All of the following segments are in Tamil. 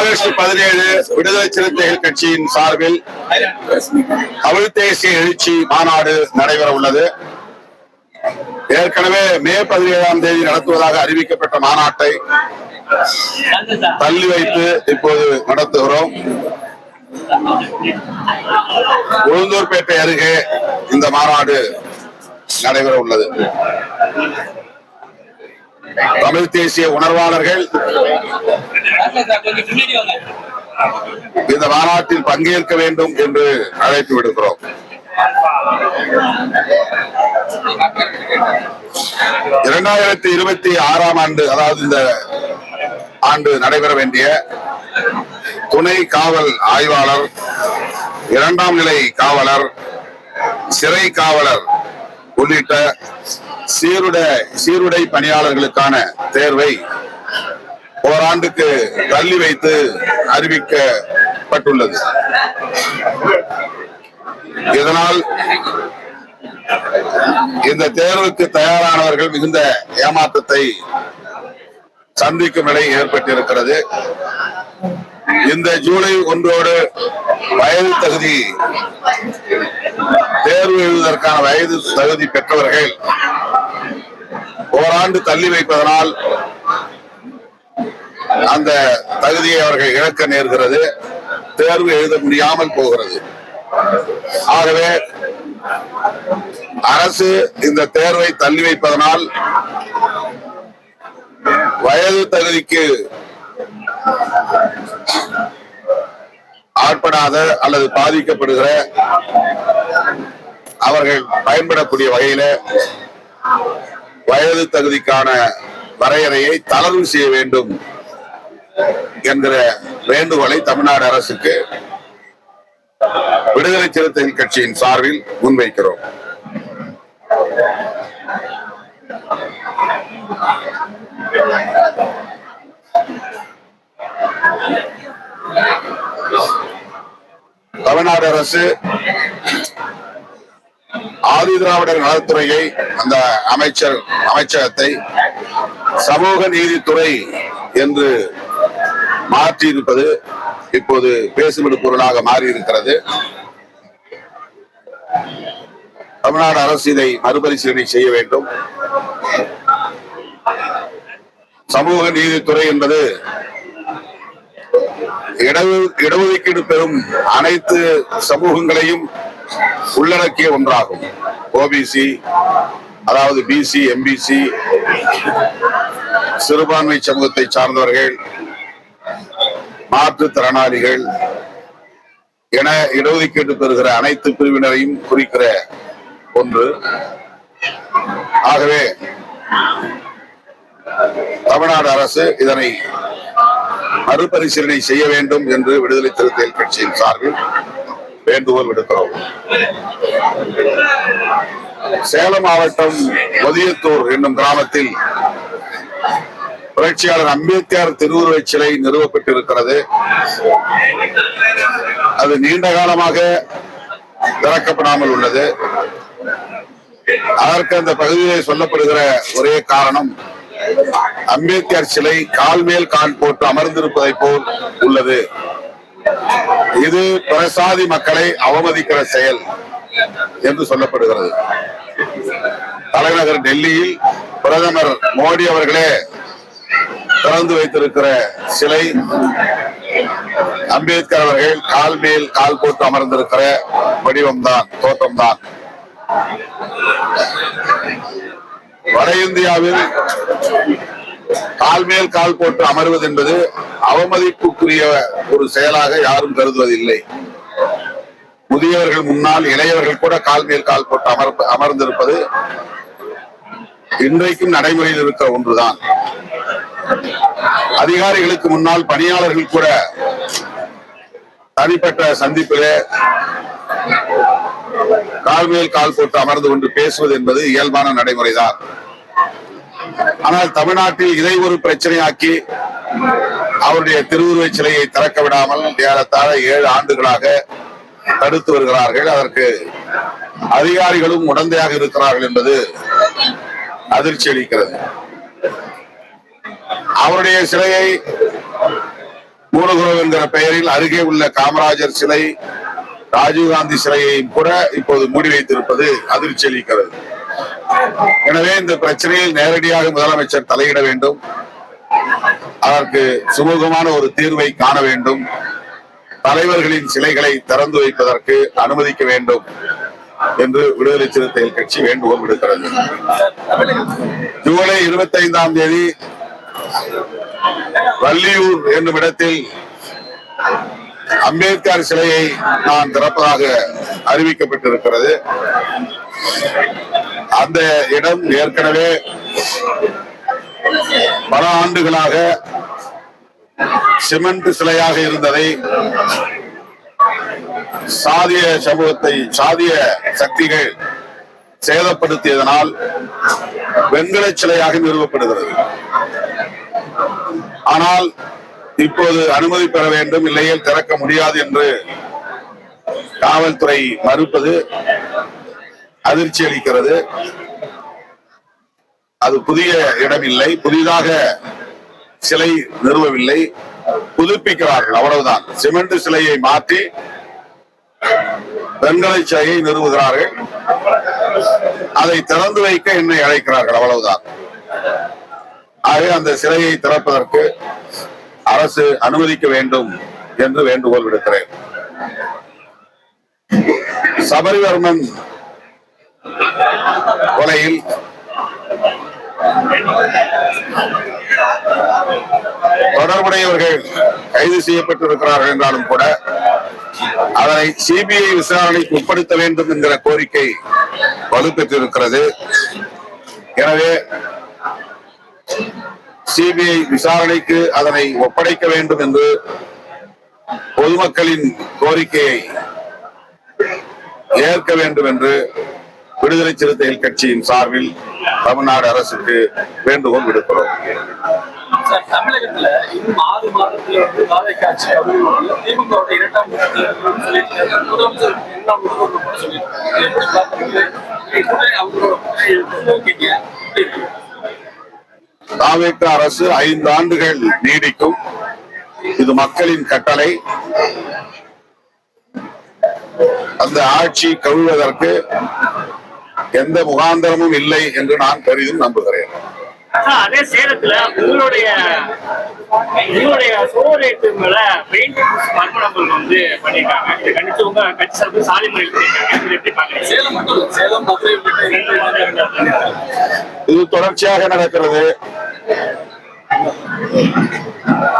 ஆகஸ்ட் 17 விடுதலை சிறுத்தைகள் கட்சியின் சார்பில் தமிழ் தேசிய எழுச்சி மாநாடு நடைபெற உள்ளது. ஏற்கனவே மே 17ஆம் தேதி நடத்துவதாக அறிவிக்கப்பட்ட மாநாட்டை தள்ளி வைத்து இப்போது நடத்துகிறோம். உளுந்தூர்பேட்டை அருகே இந்த மாநாடு நடைபெற உள்ளது. தமிழ் தேசிய உணர்வாளர்கள் இந்த மாநாட்டில் பங்கேற்க வேண்டும் என்று அழைப்பு விடுக்கிறோம். இரண்டாயிரத்தி 26ஆம் ஆண்டு, அதாவது இந்த ஆண்டு நடைபெற வேண்டிய துணை காவல் ஆய்வாளர், இரண்டாம் நிலை காவலர், சிறை காவலர் உள்ளிட்ட சீருடை பணியாளர்களுக்கான தேர்வை ஓராண்டுக்கு தள்ளி வைத்து அறிவிக்கப்பட்டுள்ளது. இதனால் இந்த தேர்வுக்கு தயாரானவர்கள் மிகுந்த ஏமாற்றத்தை சந்திக்கும் நிலை ஏற்பட்டிருக்கிறது. இந்த ஜூலை 1 வயது தகுதி தேர்வு எழுதுவதற்கான வயது தகுதி பெற்றவர்கள் ஓராண்டு தள்ளி வைப்பதனால் அந்த தகுதியை அவர்கள் இழக்க நேர்கிறது. தேர்வு எழுத முடியாமல் போகிறது. ஆகவே அரசு இந்த தேர்வை தள்ளி வைப்பதனால் வயது தகுதிக்கு ஆட்படாத அல்லது பாதிக்கப்படுகிற அவர்கள் பயன்படக்கூடிய வகையில வயது தகுதிக்கான வரையறையை தளர்வு செய்ய வேண்டும் என்கிற வேண்டுகோளை தமிழ்நாடு அரசுக்கு விடுதலை சிறுத்தைகள் கட்சியின் சார்பில் முன்வைக்கிறோம். தமிழ்நாடு அரசு ஆதி திராவிடர் நலத்துறையை, அந்த அமைச்சகத்தை சமூக நீதித்துறை என்று மாற்றி இருப்பது இப்போது பேசுபடு பொருளாக மாறி இருக்கிறது. தமிழ்நாடு அரசு இதை மறுபரிசீலனை செய்ய வேண்டும். சமூக நீதித்துறை என்பது இடஒதுக்கீடு பெறும் அனைத்து சமூகங்களையும் உள்ளடக்கிய ஒன்றாகும். ஓபிசி, அதாவது பிசி, எம்பிசி, சிறுபான்மை சமூகத்தை சார்ந்தவர்கள், மாற்றுத்திறனாளிகள் என இடஒதுக்கீடு பெறுகிற அனைத்து பிரிவினரையும் குறிக்கிற ஒன்று. ஆகவே தமிழ்நாடு அரசு இதனை மறுபரிசீலனை செய்ய வேண்டும் என்று விடுதலை சிறுத்தைகள் கட்சியின் சார்பில் வேண்டுகோள் விடுக்கிறோம். சேலம் மாவட்டம் ஒதியத்தூர் என்னும் கிராமத்தில் புரட்சியாளர் அம்பேத்கர் திருவுருவச் சிலை நிறுவப்பட்டிருக்கிறது. அது நீண்ட காலமாக திறக்கப்படாமல் உள்ளது. அதற்கு அந்த பகுதியிலே சொல்லப்படுகிற ஒரே காரணம், அம்பேத்கர் சிலை கால் மேல் கால் போட்டு அமர்ந்திருப்பதை போல் உள்ளது. இது பிரசாதி மக்களை அவமதிக்கிற செயல் என்று சொல்லப்படுகிறது. தலைநகர் டெல்லியில் பிரதமர் மோடி அவர்களே திறந்து வைத்திருக்கிற சிலை அம்பேத்கர் அவர்கள் கால் மேல் கால் போட்டு அமர்ந்திருக்கிற வடிவம்தான், தோற்றம்தான். வட இந்தியாவில் கால் மேல் கால் போட்டு அமர்வது என்பது அவமதிப்புக்குரிய ஒரு செயலாக யாரும் கருதுவதில்லை. முதியவர்கள் முன்னால் இளையவர்கள் கூட கால் மேல் கால் போட்டு அமர்ந்திருப்பது இன்றைக்கும் நடைமுறையில் இருக்கிற ஒன்றுதான். அதிகாரிகளுக்கு முன்னால் பணியாளர்கள் கூட தனிப்பட்ட சந்திப்பிலே கால் மேல் கால் போட்டு அமர்ந்து கொண்டு பேசுவது என்பது இயல்பான நடைமுறைதான். ஆனால் தமிழ்நாட்டில் இதை ஒரு பிரச்சனையாக்கி அவருடைய திருவுருவச் சிலையை திறக்க விடாமல் ஏறத்தாழ 7 ஆண்டுகளாக தடுத்து வருகிறார்கள். அதற்கு அதிகாரிகளும் உடந்தையாக இருக்கிறார்கள் என்பது அதிர்ச்சி அளிக்கிறது. அவருடைய சிலையை மூலகுரு என்கிற பெயரில் அருகே உள்ள காமராஜர் சிலை, ராஜீவ்காந்தி சிலையையும் கூட இப்போது மூடி வைத்திருப்பது அதிர்ச்சி அளிக்கிறது. எனவே இந்த பிரச்சனையில் நேரடியாக முதலமைச்சர் தலையிட வேண்டும், அதற்கு சுமூகமான ஒரு தீர்வை காண வேண்டும், தலைவர்களின் சிலைகளை திறந்து வைப்பதற்கு அனுமதிக்க வேண்டும் என்று விடுதலை சிறுத்தைகள் கட்சி வேண்டுகோள் விடுக்கிறது. ஜூலை 25ஆம் தேதி வள்ளியூர் என்னும் இடத்தில் அம்பேத்கர் சிலையை நான் திறப்பதாக அறிவிக்கப்பட்டிருக்கிறது. அந்த இடம் ஏற்கனவே பல ஆண்டுகளாக சிமெண்ட் சிலையாக இருந்ததை சாதிய சமூகத்தை, சாதிய சக்திகள் சேதப்படுத்தியதனால் வெண்கல சிலையாக நிறுவப்படுகிறது. ஆனால் இப்போது அனுமதி பெற வேண்டும், இல்லையில் திறக்க முடியாது என்று காவல்துறை மறுப்பது அதிர்ச்சி அளிக்கிறது. அது புதிய இடம் இல்லை, புதிதாக சிலை நிறுவவில்லை, புதுப்பிக்கிறார்கள், அவ்வளவுதான். சிமெண்ட் சிலையை மாற்றி வெண்கல சிலையை நிறுவுகிறார்கள், அதை திறந்து வைக்க என்னை அழைக்கிறார்கள், அவ்வளவுதான். ஆகவே அந்த சிலையை திறப்பதற்கு அரசு அனுமதிக்க வேண்டும் என்று வேண்டுகோள் விடுக்கிறேன். சபரிவர்மன் கொலையில் தொடர்புடையவர்கள் கைது செய்யப்பட்டிருக்கிறார்கள் என்றாலும் கூட அதனை சிபிஐ விசாரணைக்கு உட்படுத்த வேண்டும் என்கிற கோரிக்கை வலுப்பெற்றிருக்கிறது. எனவே சிபிஐ விசாரணைக்கு அதனை ஒப்படைக்க வேண்டும் என்று பொதுமக்களின் கோரிக்கையை ஏற்க வேண்டும் என்று விடுதலை சிறுத்தைகள் கட்சியின் சார்பில் தமிழ்நாடு அரசுக்கு வேண்டுகோள் விடுக்கிறோம். தமிழகத்துல இன்னும் 6 மாதத்துல காலை காட்சி திமுக இரண்டாம் முதலமைச்சர் தாவேக அரசு 5 ஆண்டுகள் நீடிக்கும், இது மக்களின் கட்டளை. அந்த ஆட்சி கவிழ்வதற்கு எந்த முகாந்திரமும் இல்லை என்று நான் பெரிதும் நம்புகிறேன். அதே சேலத்துல உங்களுடைய சோரேட்டு மேல மர்ம நபர்கள் வந்து பண்ணிருக்காங்க. இதை கண்டிச்சு உங்க கட்சி சார்பில் சாலை முறையில் பண்ணிருக்காங்க. சேலம் மட்டும் இல்ல, சேலம் மதுரை இது தொடர்ச்சியாக நடக்கிறது.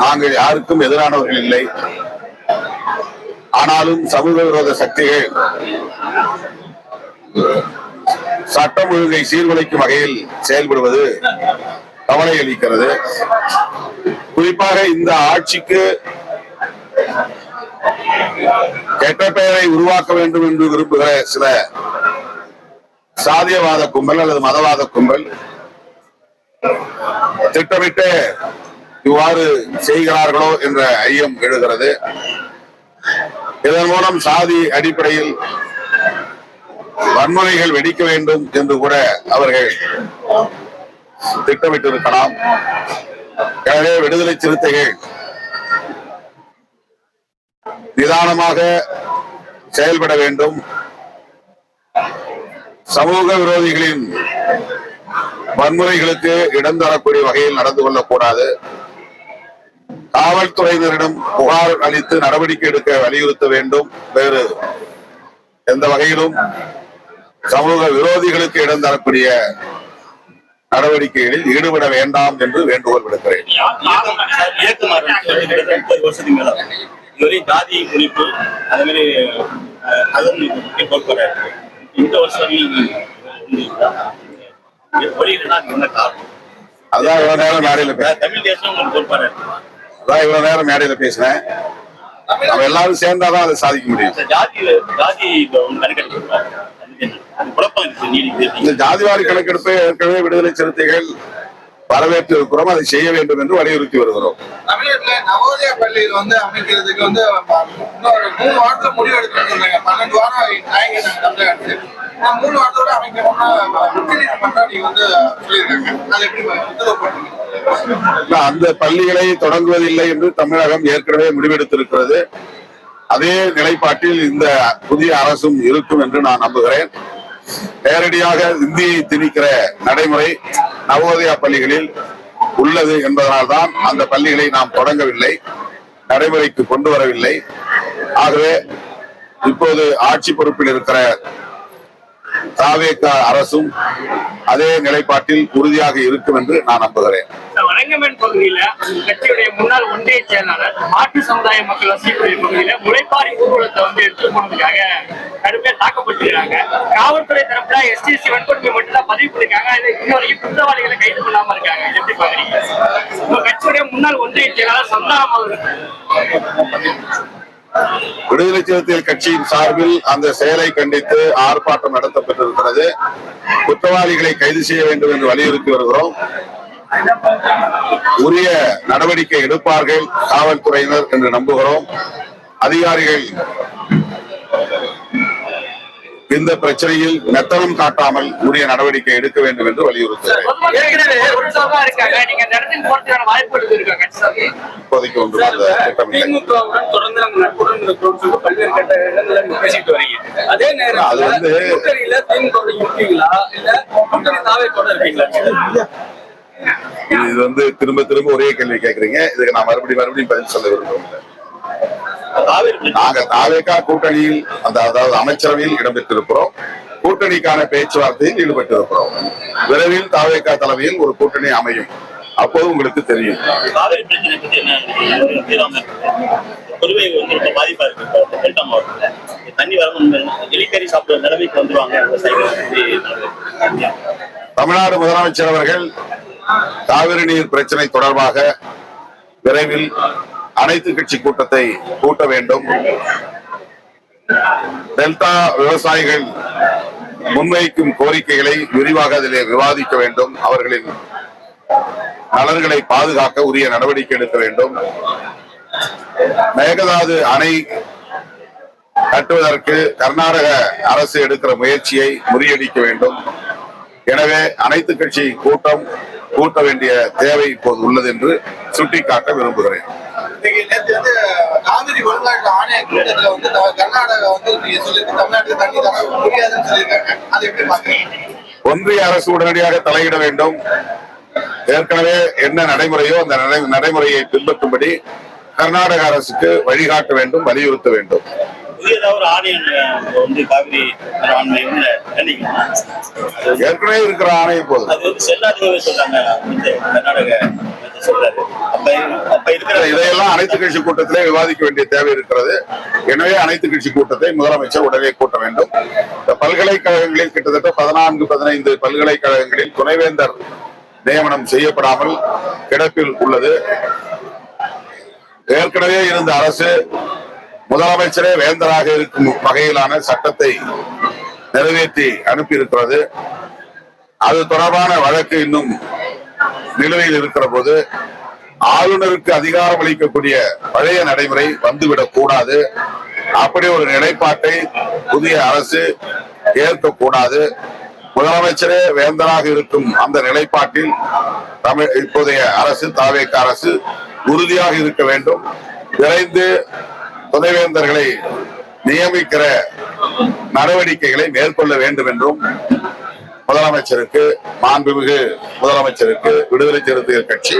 நாங்கள் யாருக்கும் எதிரானவர்கள் இல்லை. ஆனாலும் சமூக விரோத சக்திகள் சட்டம் ஒழுங்கை சீர்குலைக்கும் வகையில் செயல்படுவது கவலை அளிக்கிறது. குறிப்பாக இந்த ஆட்சிக்கு கெட்ட பெயரை உருவாக்க வேண்டும் என்று விரும்புகிற சில சாதியவாத கும்பல் அல்லது மதவாத கும்பல் திட்டமிட்டு இவ்வாறு செய்கிறார்களோ என்ற ஐயம் எழுகிறது. இதன் மூலம் சாதி அடிப்படையில் வன்முறைகள் வெடிக்க வேண்டும் என்று கூட அவர்கள் திட்டமிட்டிருக்கலாம். எனவே விடுதலை சிறுத்தைகள் நிதானமாக செயல்பட வேண்டும். சமூக விரோதிகளின் வன்முறைகளுக்கு இடம் தரக்கூடிய வகையில் நடந்து கொள்ளக்கூடாது. காவல்துறையினரிடம் புகார் அளித்து நடவடிக்கை எடுக்க வலியுறுத்த வேண்டும். வேறு எந்த வகையிலும் சமூக விரோதிகளுக்கு இடம் தரக்கூடிய நடவடிக்கைகளில் ஈடுபட வேண்டாம் என்று வேண்டுகோள் விடுக்கிறேன். ஜாதி ஒழிப்பு அதே மாதிரி இந்த வருஷம் அதான் இவ்வளவு நேரம் மேடையில தமிழ் தேசம் உங்களுக்கு பொறுப்பாரு. அதான் இவ்வளவு நேரம் மேடையில பேசினேன். நம்ம எல்லாரும் சேர்ந்தாதான் அதை சாதிக்க முடியும். இந்த ஜாதிவாரி கணக்கெடுப்பை ஏற்கனவே விடுதலை சிறுத்தைகள் வரவேற்று இருக்கிறோம். அதை செய்ய வேண்டும் என்று வலியுறுத்தி வருகிறோம். தமிழகத்துல நவோதயா பள்ளிகள் அமைக்கிறதுக்கு இன்னொரு 3 வாரத்துல முடிவு எடுக்கணும்னு சொன்னாங்க. 12 வாரம் நாயகன் தமிழகத்துக்கு 3 வாரத்தோட அமைக்கணும்னு உச்சநீதிமன்றம் நீங்க சொல்லியிருக்காங்க. அதை எப்படி உத்தரவு போட்டீங்க? அந்த பள்ளிகளை தொடங்குவதில்லை என்று தமிழகம் ஏற்கனவே முடிவெடுத்திருக்கிறது. அதே நிலைப்பாட்டில் இந்த புதிய அரசும் இருக்கும் என்று நான் நம்புகிறேன். நேரடியாக இந்தியை திணிக்கிற நடைமுறை நவோதயா பள்ளிகளில் உள்ளது என்பதனால்தான் அந்த பள்ளிகளை நாம் தொடங்கவில்லை, நடைமுறைக்கு கொண்டு வரவில்லை. ஆகவே இப்போது ஆட்சி பொறுப்பில் இருக்கிற தாவேக அரசும் அதே நிலைப்பாட்டில் உறுதியாக இருக்கும் என்று நான் நம்புகிறேன். வழங்கமேன் பகுதியில கட்சியுடைய முன்னாள் ஒன்றிய செயலாளர் மாற்று சமுதாய மக்கள் வசிக்கக்கூடிய பகுதியில முளைப்பாரி ஊர்வலத்தை எடுத்து போனதுக்காக கடுமையா தாக்கப்பட்டிருக்காங்க. காவல்துறை தரப்புல எஸ்டிசி வன்கொடுமை மட்டும் தான் பதிவு பண்ணிருக்காங்க. இன்ன வரைக்கும் குற்றவாளிகளை கைது பண்ணாம இருக்காங்க. எப்படி பாக்குறீங்க? உங்க கட்சியுடைய முன்னாள் ஒன்றிய செயலாளர் சந்தானம் அவர்கள் விடுதலை சிறுத்தைகள் கட்சியின் சார்பில் அந்த செயலை கண்டித்து ஆர்ப்பாட்டம் நடத்தப்பட்டிருக்கிறது. குற்றவாளிகளை கைது செய்ய வேண்டும் என்று வலியுறுத்தி வருகிறோம். உரிய நடவடிக்கை எடுப்பார்கள் காவல்துறையினர் என்று நம்புகிறோம். அதிகாரிகள் இந்த பிரச்சனையில் மெத்தனம் காட்டாமல் உரிய நடவடிக்கை எடுக்க வேண்டும் என்று வலியுறுத்துகிறேன். இப்போதைக்கு ஒன்றும் அந்த திட்டம் இல்லை. திமுகவுடன் தொடர்ந்து நாங்கள் நட்புடன் இருக்கிறோம் சொல்லி பல்வேறு கட்ட இடங்கள்ல பேசிட்டு வரீங்க. அதே நேரம் அது கூட்டணியில திமுக இருப்பீங்களா இல்ல கூட்டணி தாவேக்கோட இருப்பீங்களா? இது திரும்ப திரும்ப ஒரே கேள்வி கேட்கறீங்க. இதுக்கு நான் மறுபடியும் பதில் சொல்ல விரும்புகிறேன். நாங்க தாவேகா கூட்டணியில் அதாவது அமைச்சரவையில் இடம்பெற்றிருக்கிறோம். கூட்டணிக்கான பேச்சுவார்த்தையில் ஈடுபட்டிருக்கிறோம். விரைவில் தாவேகா தலைமையில் ஒரு கூட்டணி அமையும். அப்போது உங்களுக்கு தெரியும். காவிரி பிரச்சனை பத்தி என்ன பொதுவே ரொம்ப பாதிப்பா இருக்கு. டெல்டா மாவட்டத்துல தண்ணி வரணும், எலிக்கறி சாப்பிடுற நிலைமைக்கு வந்துருவாங்க விவசாயிகள். தமிழ்நாடு முதலமைச்சர் அவர்கள் காவிரி நீர் பிரச்சனை தொடர்பாக விரைவில் அனைத்து கட்சி கூட்டத்தை கூட்ட வேண்டும். டெல்டா விவசாயிகள் முன்வைக்கும் கோரிக்கைகளை விரிவாக அதிலே விவாதிக்க வேண்டும். அவர்களின் நலன்களை பாதுகாக்க உரிய நடவடிக்கை எடுக்க வேண்டும். மேகதாது அணை கட்டுவதற்கு கர்நாடக அரசு எடுக்கிற முயற்சியை முறியடிக்க வேண்டும். எனவே அனைத்து கட்சி கூட்டம் கூட்ட வேண்டிய தேவை இப்போது உள்ளது என்று சுட்டிக்காட்ட விரும்புகிறேன். காவிரி ஒழுங்காற்று ஆணைய கூட்டத்துல கர்நாடகா தமிழ்நாட்டுக்கு தண்ணி தர முடியாதுன்னு சொல்லியிருக்காங்க. அதை எப்படி பாக்குறீங்க? ஒன்றிய அரசு உடனடியாக தலையிட வேண்டும். ஏற்கனவே என்ன நடைமுறையோ அந்த நடைமுறையை பின்பற்றும்படி கர்நாடக அரசுக்கு வழிகாட்ட வேண்டும், வலியுறுத்த வேண்டும். புதியதா ஒரு ஆணையம் காவிரி ஏற்கனவே இருக்கிற ஆணையம் போதும். அது செல்லாதீங்கன்னு சொல்றாங்க கர்நாடக சொல்றாரு. அப்ப இருக்கிற இதையெல்லாம் அனைத்து கட்சி கூட்டத்திலே விவாதிக்க வேண்டிய தேவை இருக்கிறது. எனவே அனைத்து கட்சி கூட்டத்தை முதலமைச்சர் உடனே கூட்ட வேண்டும். பல்கலைக்கழகங்களில் கிட்டத்தட்ட 14-15 பல்கலைக்கழகங்களில் துணைவேந்தர் நியமனம் செய்யப்படாமல் கிடப்பில் உள்ளது. ஏற்கனவே இருந்த அரசு முதலமைச்சரே வேந்தராக இருக்கும் வகையிலான சட்டத்தை நிறைவேற்றி அனுப்பியிருக்கிறது. அது தொடர்பான வழக்கு இன்னும் நிலுவையில் இருக்கிற போது ஆளுநருக்கு அதிகாரம் அளிக்கக்கூடிய பழைய நடைமுறை வந்துவிடக் கூடாது. அப்படி ஒரு நிலைப்பாட்டை புதிய அரசு ஏற்கக்கூடாது. முதலமைச்சரே வேந்தராக இருக்கும் அந்த நிலைப்பாட்டில் இப்போதைய அரசு தாவேக அரசு உறுதியாக இருக்க வேண்டும். விரைந்து துணைவேந்தர்களை நியமிக்கிற நடவடிக்கைகளை மேற்கொள்ள வேண்டும் என்றும் முதலமைச்சருக்கு, மாண்புமிகு முதலமைச்சருக்கு விடுதலை சிறுத்தைகள் கட்சி